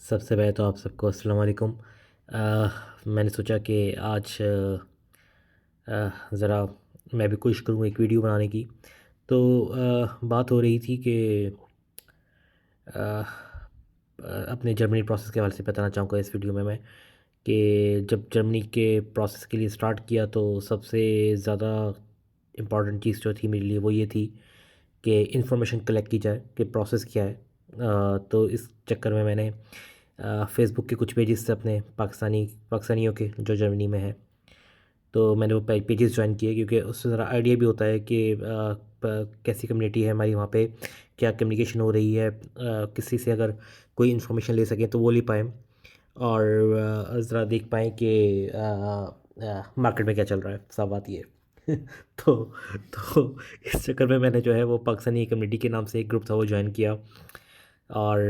सबसे पहले तो आप सबको अस्सलाम वालेकुम। मैंने सोचा कि आज ज़रा मैं भी कोशिश करूँ एक वीडियो बनाने की। तो बात हो रही थी कि अपने जर्मनी प्रोसेस के हवाले से बताना चाहूँगा इस वीडियो में मैं कि जब जर्मनी के प्रोसेस के लिए स्टार्ट किया तो सबसे ज़्यादा इम्पॉर्टेंट चीज़ जो थी मेरे लिए वो ये थी कि इंफॉर्मेशन कलेक्ट की जाए कि प्रोसेस क्या है। तो इस चक्कर में मैंने फ़ेसबुक के कुछ पेजेस से अपने पाकिस्तानियों के जो जर्मनी में है, तो मैंने वो पेजेस ज्वाइन किए क्योंकि उससे ज़रा आइडिया भी होता है कि कैसी कम्युनिटी है हमारी वहाँ पे, क्या कम्युनिकेशन हो रही है, किसी से अगर कोई इन्फॉर्मेशन ले सकें तो वो ले पाएँ और ज़रा देख पाएँ कि मार्केट में क्या चल रहा है, साफ बात ये है। तो तो इस चक्कर में मैंने जो है वो पाकिस्तानी कम्युनिटी के नाम से एक ग्रुप था वो ज्वाइन किया और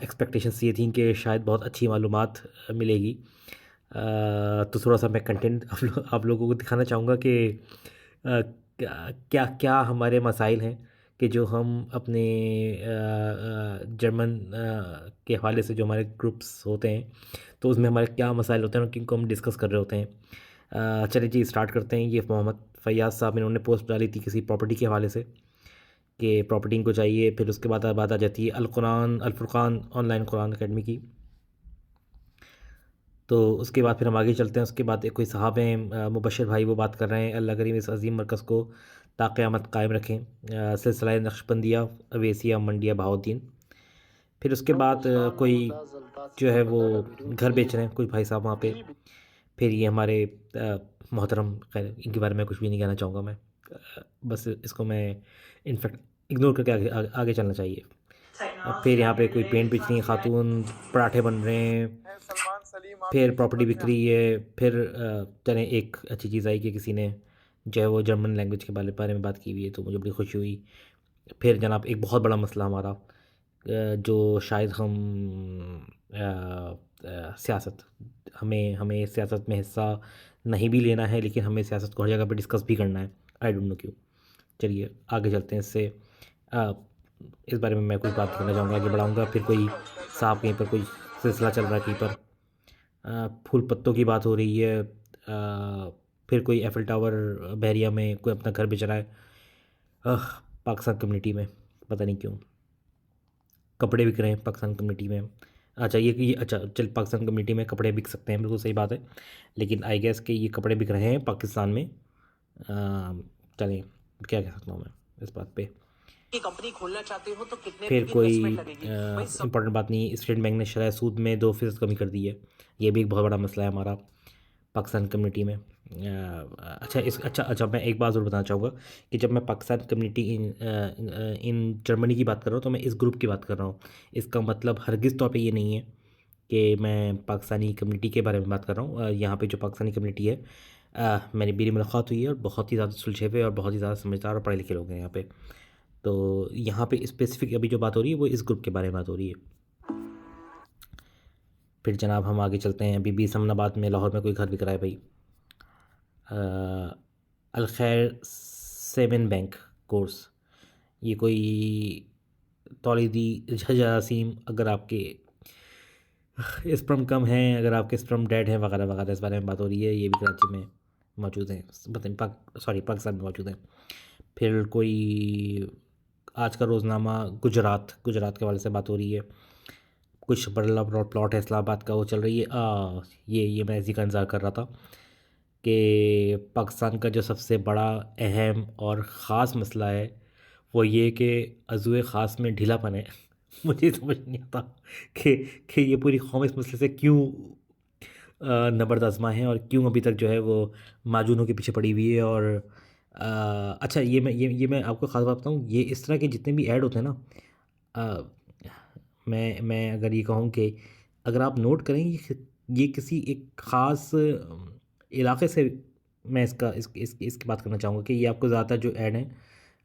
एक्सपेक्टेशंस ये थी कि शायद बहुत अच्छी मालूमात मिलेगी। तो थोड़ा-सा मैं कंटेंट आप लोगों को दिखाना चाहूँगा कि क्या क्या क्या हमारे मसाइल हैं कि जो हम अपने जर्मन के हवाले से जो हमारे ग्रुप्स होते हैं, तो उसमें हमारे क्या मसाइल होते हैं और किनको हम डिस्कस कर रहे होते हैं। चलिए जी स्टार्ट करते हैं। ये मोहम्मद फ़ैयाज़ साहब इन्होंने पोस्ट डाली थी किसी प्रॉपर्टी के हवाले से कि प्रॉपर्टी इनको चाहिए। फिर उसके बाद बात आ जाती है अल फ़ुरक़ान ऑनलाइन कुरान अकेडमी की। तो उसके बाद फिर हम आगे चलते हैं। उसके बाद एक कोई साहब हैं मुबश्शिर भाई, वो बात कर रहे हैं अल्लाह करीम इस अज़ीम मरकज़ को ता क़यामत कायम रखें। सिलसिला नक्शबंदिया अवेसिया मंडिया बहाउद्दीन। फिर उसके बाद कोई जो है वो घर बेच रहे हैं कुछ भाई साहब वहाँ पे। फिर ये हमारे मोहतरम, खैर इनके बारे में कुछ भी नहीं कहना चाहूँगा मैं। बस इसको मैं इनफैक्ट इग्नोर करके आगे चलना चाहिए। अब फिर यहाँ पे कोई पेंट बेच रही है खातून, पराठे बन रहे हैं, फिर प्रॉपर्टी बिक रही है। फिर चलें एक अच्छी चीज़ आई कि किसी ने जो है वो जर्मन लैंग्वेज के बारे में बात की हुई है, तो मुझे बड़ी खुशी हुई। फिर जनाब एक बहुत बड़ा मसला हमारा जो शायद हम सियासत, हमें हमें सियासत में हिस्सा नहीं भी लेना है, लेकिन हमें सियासत को हर जगह पे डिस्कस भी करना है। आई डोंट नो क्यों। चलिए आगे चलते हैं इससे। अ, इस बारे में मैं कुछ बात करना चाहूँगा, आगे बढ़ाऊँगा। फिर कोई साहब कहीं पर कोई सिलसिला चल रहा है कहीं पर, फूल पत्तों की बात हो रही है। फिर कोई एफिल टावर बहरिया में कोई अपना घर बेच रहा है। पाकिस्तान कम्युनिटी में पता नहीं क्यों कपड़े बिक रहे हैं पाकिस्तान कम्युनिटी में। अच्छा ये कि अच्छा चल पाकिस्तान कम्युनिटी में कपड़े बिक सकते हैं, बिल्कुल सही बात है, लेकिन आई गेस कि ये कपड़े बिक रहे हैं पाकिस्तान में। चलिए क्या कह सकता हूँ मैं इस बात पे। की कंपनी खोलना चाहते हो तो कितने फिर की कोई इन्वेस्टमेंट लगेगी भाई सब। इम्पोर्टेंट बात नहीं, स्टेट बैंक ने शरह सूद में 2% कमी कर दी है। ये भी एक बहुत बड़ा मसला है हमारा पाकिस्तान कम्युनिटी में। अच्छा मैं एक बात ज़रूर बताना चाहूँगा कि जब मैं पाकिस्तान कम्युनिटी इन जर्मनी की बात कर रहा हूँ तो मैं इस ग्रुप की बात कर रहा हूँ। इसका मतलब हरगिज़ तौर पे ये नहीं है कि मैं पाकिस्तानी कम्युनिटी के बारे में बात कर रहा हूँ। यहाँ पे जो पाकिस्तानी कम्युनिटी है, मेरी मुलाकात हुई है और बहुत ही ज़्यादा सुलझे हुए और बहुत ही ज़्यादा समझदार और पढ़े लिखे लोग हैं यहाँ पे। तो यहाँ पे स्पेसिफ़िक अभी जो बात हो रही है वो इस ग्रुप के बारे में बात हो रही है। फिर जनाब हम आगे चलते हैं। अभी भी समनाबाद में, लाहौर में कोई घर बिक रहा है भाई। अल खैर सेवन बैंक कोर्स, ये कोई तौलीदी जरासीम, अगर आपके स्पर्म कम हैं, अगर आपके स्पर्म डेड हैं वगैरह वगैरह, इस बारे में बात हो रही है। ये भी कराची में मौजूद हैं, मतलब पाकिस्तान में मौजूद हैं। फिर कोई आज का रोज़नामा गुजरात के हवाले से बात हो रही है। कुछ बड़ा प्लॉट है इस्लामाबाद का, वो चल रही है। ये मैं इसी का इंतज़ार कर रहा था कि पाकिस्तान का जो सबसे बड़ा अहम और ख़ास मसला है वो ये कि अज़ुए ख़ास में ढीलापन है। मुझे समझ नहीं आता कि ये पूरी कौम इस मसले से क्यों नबर्द आज़मा है और क्यों अभी तक जो है वो माजूनों के पीछे पड़ी हुई है। और अच्छा ये मैं आपको ख़ास बात बताऊँ, ये इस तरह के जितने भी ऐड होते हैं ना, अ, मैं अगर ये कहूँ कि अगर आप नोट करें ये किसी एक ख़ास इलाके से, मैं इसकी बात करना चाहूँगा कि ये आपको ज़्यादातर जो ऐड हैं,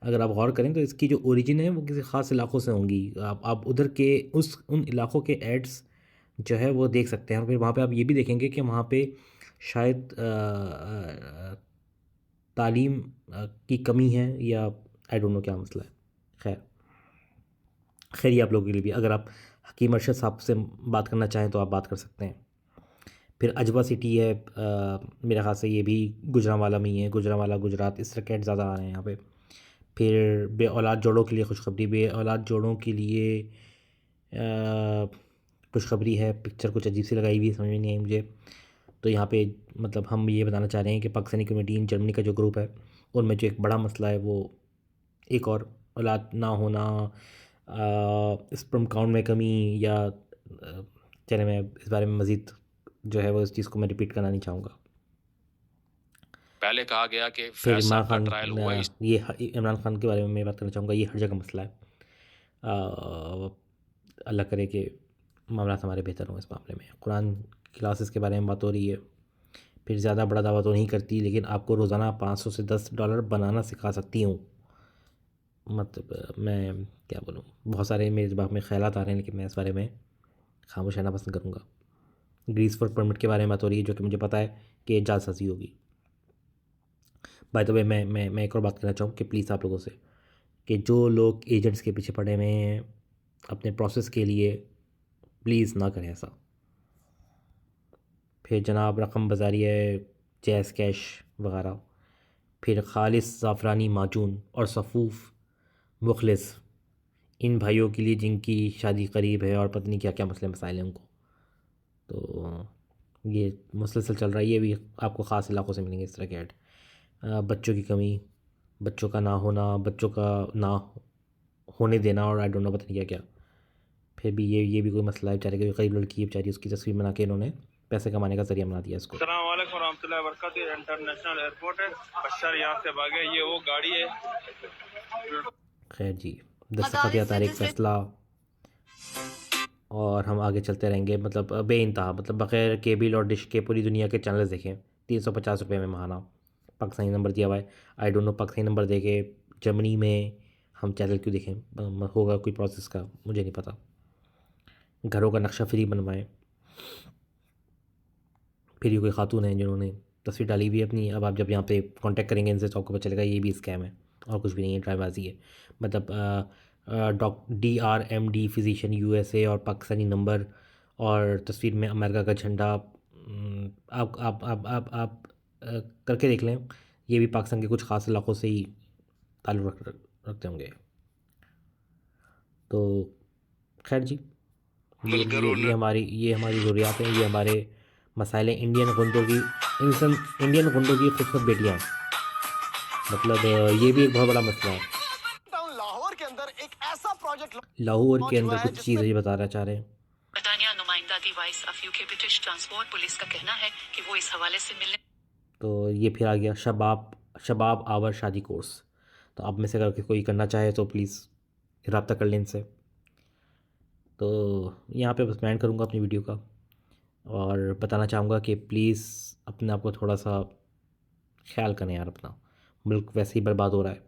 अगर आप गौर करें तो इसकी जो ओरिजिन है वो किसी ख़ास इलाकों से होंगी। आप उधर के उन इलाकों के एड्स जो है वो देख सकते हैं और फिर वहाँ पे आप ये भी देखेंगे कि वहाँ पे शायद तालीम की कमी है या आई डोंट नो क्या मसला है। खैर खैर ये आप लोगों के लिए भी, अगर आप हकीम अरशद साहब से बात करना चाहें तो आप बात कर सकते हैं। फिर अजवा सिटी है, मेरे ख़्याल से ये भी गुजरांवाला में ही है, गुजरांवाला गुजरात, इस तरह कैट ज़्यादा आ रहे हैं यहाँ पे। फिर बे औलाद जोड़ों के लिए खुशखबरी, बे औलाद जोड़ों के लिए खुशखबरी है। पिक्चर कुछ अजीब सी लगाई हुई है, समझ में नहीं आई मुझे। तो यहाँ पे मतलब हम ये बताना चाह रहे हैं कि पाकिस्तानी कम्युनिटी इन जर्मनी का जो ग्रुप है उनमें जो एक बड़ा मसला है वो एक और औलाद ना होना, स्पर्म काउंट में कमी, या चले मैं इस बारे में मज़ीद जो है वो इस चीज़ को मैं रिपीट करना नहीं चाहूँगा। पहले कहा गया कि फिर फैज़ इमरान साहब का खान, ट्रायल हुआ इमरान खान के बारे में मैं बात करना चाहूँगा। ये हर जगह मसला है। अल्लाह करे कि मामला हमारे बेहतर हों इस मामले में। कुरान क्लासेस के बारे में बात हो रही है। फिर ज़्यादा बड़ा दावा तो नहीं करती, लेकिन आपको रोज़ाना 500 से $10 बनाना सिखा सकती हूँ। मतलब मैं क्या बोलूँ, बहुत सारे मेरे दिमाग में ख़यालात आ रहे हैं, लेकिन मैं इस बारे में खामोश रहना पसंद करूँगा। ग्रीस वर्क परमिट के बारे में बात हो रही है, जो कि मुझे पता है कि जालसाजी होगी। बाय द वे मैं एक और बात करना चाहूँ कि प्लीज़ आप लोगों से कि जो लोग एजेंट्स के पीछे पड़े हुए हैं अपने प्रोसेस के लिए, प्लीज़ ना करें ऐसा। फिर जनाब रकम बाज़ारी है, जैज़ कैश वगैरह। फिर खालिस ज़ाफ़रानी माजून और सफ़ूफ़ मुखलिस, इन भाइयों के लिए जिनकी शादी करीब है और पता नहीं क्या क्या मसले मसाइल हैं उनको। तो ये मुसलसल चल रहा है। ये भी आपको ख़ास इलाक़ों से मिलेंगे इस तरह के ऐड। बच्चों की कमी, बच्चों का ना होना, बच्चों का ना होने देना, और आई डोंट नो पता नहीं क्या क्या। फिर भी ये भी कोई मसला है। बेचारे कोई गरीब लड़की है बेचारी, उसकी तस्वीर बना के इन्होंने पैसे कमाने का ज़रिया बना दिया इसको। अस्सलाम वालेकुम रहमतुल्लाहि व बरकातहू। इंटरनेशनल एयरपोर्ट है, बशर यहाँ से भागे, ये वो गाड़ी है। खैर जी, दस्तखत तारीख फैसला, और हम आगे चलते रहेंगे। मतलब बेइंतहा, मतलब बग़ैर केबल और डिश के पूरी दुनिया के चैनल्स देखें। 350 रुपये में माहाना पाकिस्तानी नंबर दिया हुआ है। I don't know Pakistani number दे के जर्मनी में हम चैनल क्यों देखें। होगा कोई प्रोसेस का, मुझे नहीं पता। घरों का नक्शा फ्री बनवाएं। फिर ये कोई खातून है जिन्होंने तस्वीर डाली हुई है अपनी। अब आप जब यहाँ पे कांटेक्ट करेंगे इनसे तो आपको पता चलेगा ये भी स्कैम है और कुछ भी नहीं है, ड्राइबाजी है। मतलब DRMD फिजिशियन USA और पाकिस्तानी नंबर, और तस्वीर में अमेरिका का झंडा। आप करके देख लें, ये भी पाकिस्तान के कुछ ख़ास इलाक़ों से ही ताल्लुक़ रखते होंगे। तो खैर जी, ये हमारी ज़रूरियात हैं, ये हमारे मसाइल हैं। इंडियन गुंडों की खूबसूरत बेटियाँ हैं। मतलब ये भी एक बहुत बड़ा मसला है। लाहौर के अंदर एक ऐसा प्रोजेक्ट लाहौर के अंदर हुआ है कुछ चीज़ ये बताना चाह रहे हैं। बरतानिया नुमाइंदा device of UK British transport police का कहना है कि वो इस हवाले से मिलने। तो ये फिर आ गया शबाब आवर शादी कोर्स। तो आप में से अगर कोई करना चाहे तो प्लीज़ रब्ता कर लें इनसे। तो यहाँ पे बस मैं एंड करूँगा अपनी वीडियो का, और बताना चाहूँगा कि प्लीज़ अपने आप को थोड़ा सा ख्याल करें यार अपना। मुल्क वैसे ही बर्बाद हो रहा है,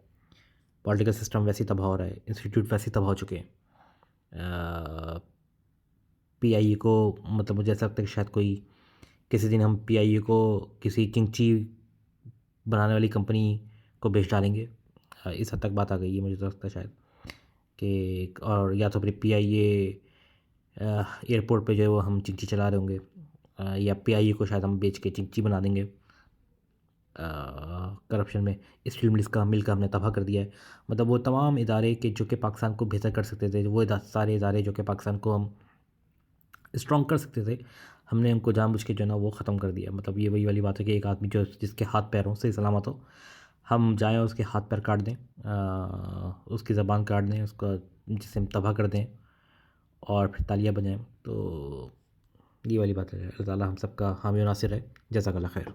पॉलिटिकल सिस्टम वैसे ही तबाह हो रहा है, इंस्टीट्यूट वैसे ही तबाह हो चुके हैं। PIA को मतलब मुझे ऐसा लगता है कि शायद कोई किसी दिन हम PIA को किसी चिंची बनाने वाली कंपनी को बेच डालेंगे। इस हद तक बात आ गई है मुझे तो लगता है शायद कि, और या तो फिर PIA एयरपोर्ट पे जो है वो हम चिंची चला रहे होंगे, या PIA को शायद हम बेच के चिंची बना देंगे। करप्शन में स्टील मिल्स का मिल का हमने तबाह कर दिया है। मतलब वो तमाम इदारे के जो कि पाकिस्तान को बेहतर कर सकते थे, वो सारे इदारे जो कि पाकिस्तान को हम स्ट्रॉन्ग कर सकते थे, हमने उनको जानबूझ के जो है ना वो ख़त्म कर दिया। मतलब ये वही वाली बात है कि एक आदमी जो जिसके हाथ पैर हों सही सलामत हो, हम जाएँ उसके हाथ पैर काट दें, उसकी ज़बान काट दें, उसका जिस्म तबाह कर दें और फिर तालियाँ बजाएँ। तो ये वाली बात है। अल्लाह ताला हम सब का हामी और नासिर है। जज़ाकल्लाह खैर।